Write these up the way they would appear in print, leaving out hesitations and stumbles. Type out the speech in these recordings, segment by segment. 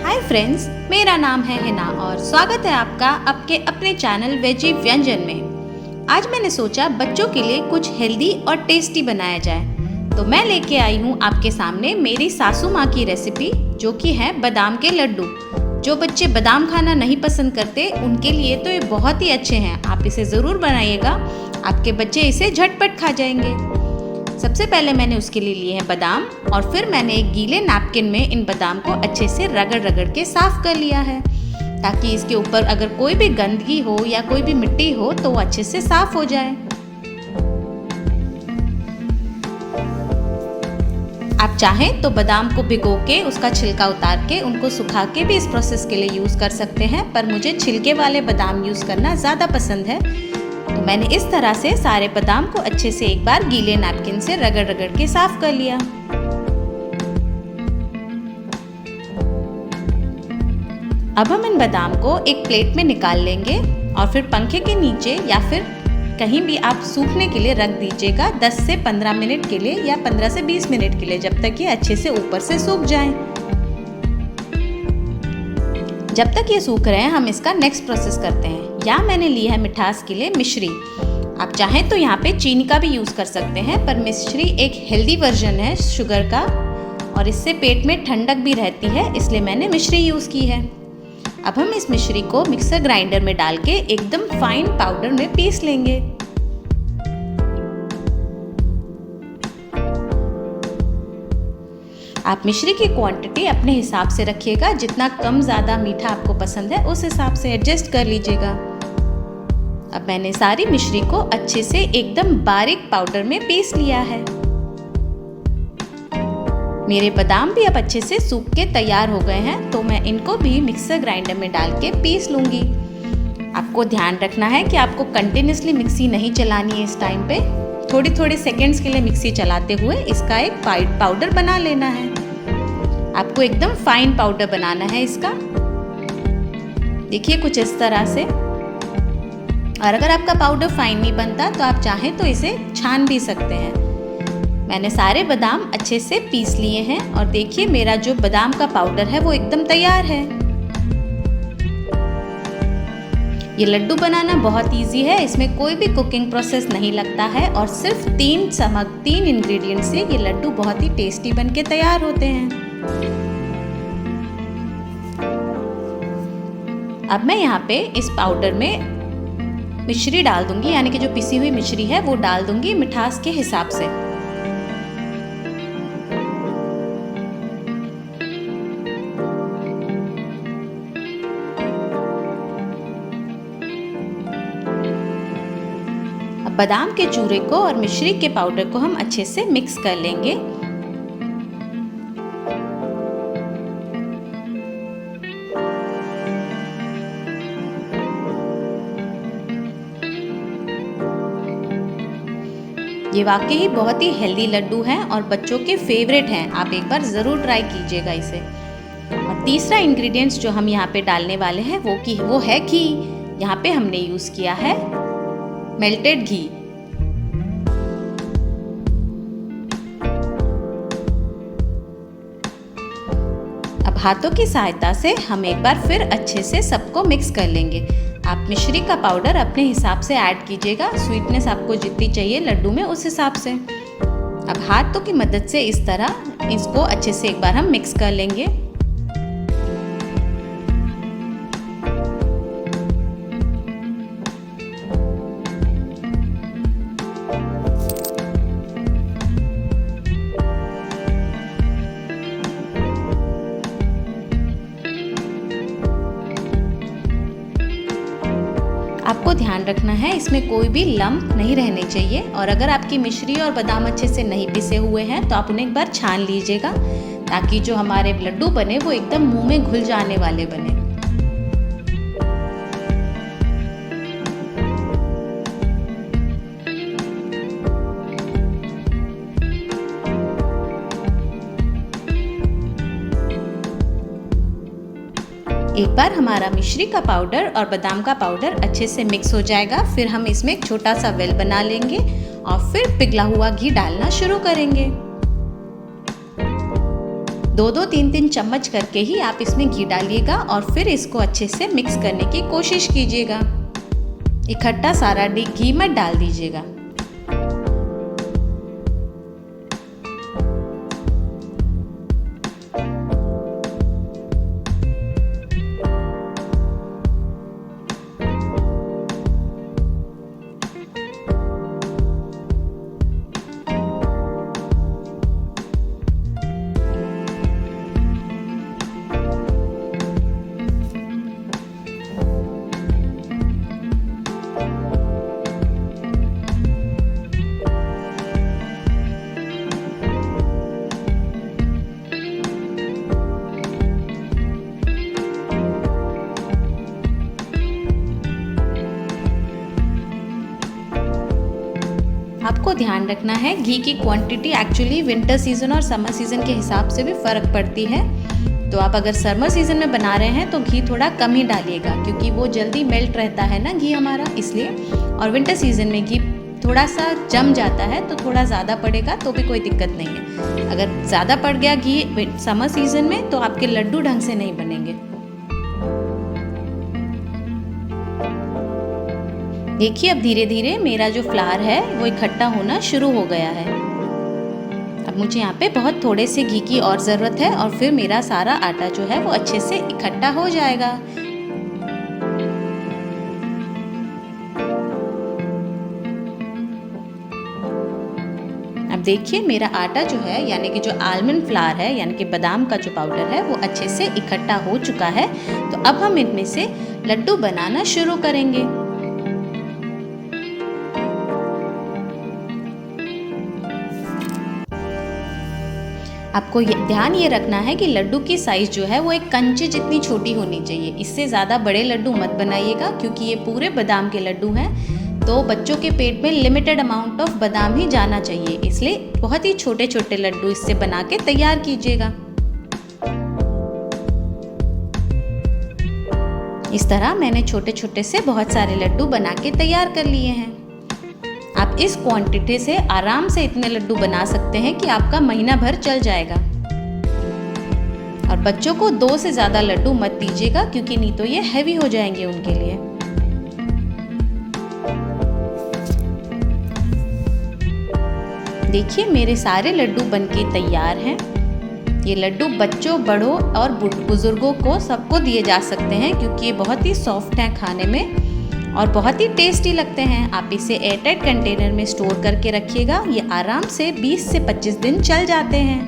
Hi friends, मेरा नाम है हिना और स्वागत है आपका आपके अपने चैनल वेजी व्यंजन में। आज मैंने सोचा बच्चों के लिए कुछ हेल्दी और टेस्टी बनाया जाए, तो मैं लेके आई हूँ आपके सामने मेरी सासू माँ की रेसिपी, जो कि है बादाम के लड्डू। जो बच्चे बादाम खाना नहीं पसंद करते उनके लिए तो ये बहुत ही अच्छे हैं। आप इसे ज़रूर बनाइएगा, आपके बच्चे इसे झटपट खा जाएंगे। सबसे पहले मैंने उसके लिए हैं बादाम, और फिर मैंने एक गीले नैपकिन में इन बादाम को अच्छे से रगड़ रगड़ के साफ कर लिया है, ताकि इसके ऊपर अगर कोई भी गंदगी हो या कोई भी मिट्टी हो तो वो अच्छे से साफ हो जाए। आप चाहें तो बादाम को भिगो के उसका छिलका उतार के उनको सुखा के भी इस प्रोसेस के लिए यूज़ कर सकते हैं, पर मुझे छिलके वाले बादाम यूज़ करना ज़्यादा पसंद है। तो मैंने इस तरह से सारे बादाम को अच्छे से एक बार गीले नैपकिन से रगड़ रगड़ के साफ कर लिया। अब हम इन बादाम को एक प्लेट में निकाल लेंगे और फिर पंखे के नीचे या फिर कहीं भी आप सूखने के लिए रख दीजिएगा 10 से 15 मिनट के लिए या 15 से 20 मिनट के लिए, जब तक ये अच्छे से ऊपर से सूख जाएं। जब तक ये सूख रहे हैं हम इसका नेक्स्ट प्रोसेस करते हैं। यहाँ मैंने ली है मिठास के लिए मिश्री। आप चाहें तो यहाँ पे चीनी का भी यूज़ कर सकते हैं, पर मिश्री एक हेल्दी वर्जन है शुगर का और इससे पेट में ठंडक भी रहती है, इसलिए मैंने मिश्री यूज़ की है। अब हम इस मिश्री को मिक्सर ग्राइंडर में डाल के एकदम फाइन पाउडर में पीस लेंगे। आप मिश्री की क्वांटिटी अपने हिसाब से रखिएगा, जितना कम ज़्यादा मीठा आपको पसंद है उस हिसाब से एडजस्ट कर लीजिएगा। अब मैंने सारी मिश्री को अच्छे से एकदम बारीक पाउडर में पीस लिया है। मेरे बादाम भी अब अच्छे से सूख के तैयार हो गए हैं, तो मैं इनको भी मिक्सर ग्राइंडर में डाल के पीस लूँगी। आपको ध्यान रखना है कि आपको कंटिन्यूसली मिक्सी नहीं चलानी है। इस टाइम पे थोड़ी थोड़ी सेकेंड्स के लिए मिक्सी चलाते हुए इसका एक पाउडर बना लेना है। आपको एकदम फाइन पाउडर बनाना है इसका, देखिए कुछ इस तरह से। और अगर आपका पाउडर फाइन नहीं बनता तो आप चाहें तो इसे छान भी सकते हैं। मैंने सारे बादाम अच्छे से पीस लिए हैं और देखिए मेरा जो बादाम का पाउडर है वो एकदम तैयार है। ये लड्डू बनाना बहुत इजी है, इसमें कोई भी कुकिंग प्रोसेस नहीं लगता है और सिर्फ 3 इंग्रेडिएंट से ये लड्डू बहुत ही टेस्टी बन के तैयार होते हैं। अब मैं यहाँ पे इस पाउडर में मिश्री डाल दूंगी, यानी कि जो पिसी हुई मिश्री है वो डाल दूंगी मिठास के हिसाब से। अब बादाम के चूरे को और मिश्री के पाउडर को हम अच्छे से मिक्स कर लेंगे। ये वाकई बहुत ही हेल्दी लड्डू हैं और बच्चों के फेवरेट हैं। आप एक बार ज़रूर ट्राई कीजिएगा इसे। और तीसरा इंग्रेडिएंट्स जो हम यहाँ पे डालने वाले हैं वो है घी। यहाँ पे हमने यूज़ किया है मेल्टेड घी। अब हाथों की सहायता से हम एक बार फिर अच्छे से सबको मिक्स कर लेंगे। आप मिश्री का पाउडर अपने हिसाब से ऐड कीजिएगा, स्वीटनेस आपको जितनी चाहिए लड्डू में उस हिसाब से। अब हाथों की मदद से इस तरह इसको अच्छे से एक बार हम मिक्स कर लेंगे। आपको ध्यान रखना है इसमें कोई भी लम्प नहीं रहने चाहिए, और अगर आपकी मिश्री और बादाम अच्छे से नहीं पिसे हुए हैं तो आप उन्हें एक बार छान लीजिएगा, ताकि जो हमारे लड्डू बने वो एकदम मुंह में घुल जाने वाले बने। एक बार हमारा मिश्री का पाउडर और बादाम का पाउडर अच्छे से मिक्स हो जाएगा, फिर हम इसमें एक छोटा सा वेल बना लेंगे और फिर पिघला हुआ घी डालना शुरू करेंगे। 2-2, 3-3 चम्मच करके ही आप इसमें घी डालिएगा और फिर इसको अच्छे से मिक्स करने की कोशिश कीजिएगा। इकट्ठा सारा घी मत डाल दीजिएगा। आपको ध्यान रखना है घी की क्वांटिटी एक्चुअली विंटर सीजन और समर सीजन के हिसाब से भी फ़र्क पड़ती है। तो आप अगर समर सीजन में बना रहे हैं तो घी थोड़ा कम ही डालिएगा, क्योंकि वो जल्दी मेल्ट रहता है ना घी हमारा, इसलिए। और विंटर सीजन में घी थोड़ा सा जम जाता है तो थोड़ा ज़्यादा पड़ेगा तो भी कोई दिक्कत नहीं है। अगर ज़्यादा पड़ गया घी समर सीजन में तो आपके लड्डू ढंग से नहीं बनेंगे। देखिए अब धीरे धीरे मेरा जो फ्लावर है वो इकट्ठा होना शुरू हो गया है। अब मुझे यहाँ पे बहुत थोड़े से घी की और ज़रूरत है और फिर मेरा सारा आटा जो है वो अच्छे से इकट्ठा हो जाएगा। अब देखिए मेरा आटा जो है यानी कि जो आलमंड फ्लावर है यानी कि बादाम का जो पाउडर है वो अच्छे से इकट्ठा हो चुका है। तो अब हम इनमें से लड्डू बनाना शुरू करेंगे। आपको ध्यान ये रखना है कि लड्डू की साइज़ जो है वो एक कंचे जितनी छोटी होनी चाहिए। इससे ज़्यादा बड़े लड्डू मत बनाइएगा, क्योंकि ये पूरे बादाम के लड्डू हैं तो बच्चों के पेट में लिमिटेड अमाउंट ऑफ बादाम ही जाना चाहिए। इसलिए बहुत ही छोटे छोटे लड्डू इससे बना के तैयार कीजिएगा। इस तरह मैंने छोटे छोटे से बहुत सारे लड्डू बना के तैयार कर लिए हैं। आप इस क्वांटिटी से आराम से इतने लड्डू बना सकते हैं कि आपका महीना भर चल जाएगा। और बच्चों को 2 से ज़्यादा लड्डू मत दीजिएगा, क्योंकि नहीं तो ये हैवी हो जाएंगे उनके लिए। देखिए मेरे सारे लड्डू बनके तैयार हैं। ये लड्डू बच्चों, बड़ों और बुजुर्गों को सबको दिए जा सकते हैं, क्योंकि ये बहुत ही सॉफ्ट हैं खाने में और बहुत ही टेस्टी लगते हैं। आप इसे एयरटाइट कंटेनर में स्टोर करके रखिएगा, ये आराम से 20 से 25 दिन चल जाते हैं।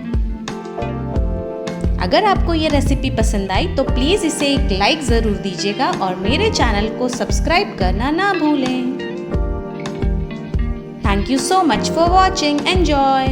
अगर आपको ये रेसिपी पसंद आई तो प्लीज़ इसे एक लाइक ज़रूर दीजिएगा और मेरे चैनल को सब्सक्राइब करना ना भूलें। Thank you so much for watching. Enjoy.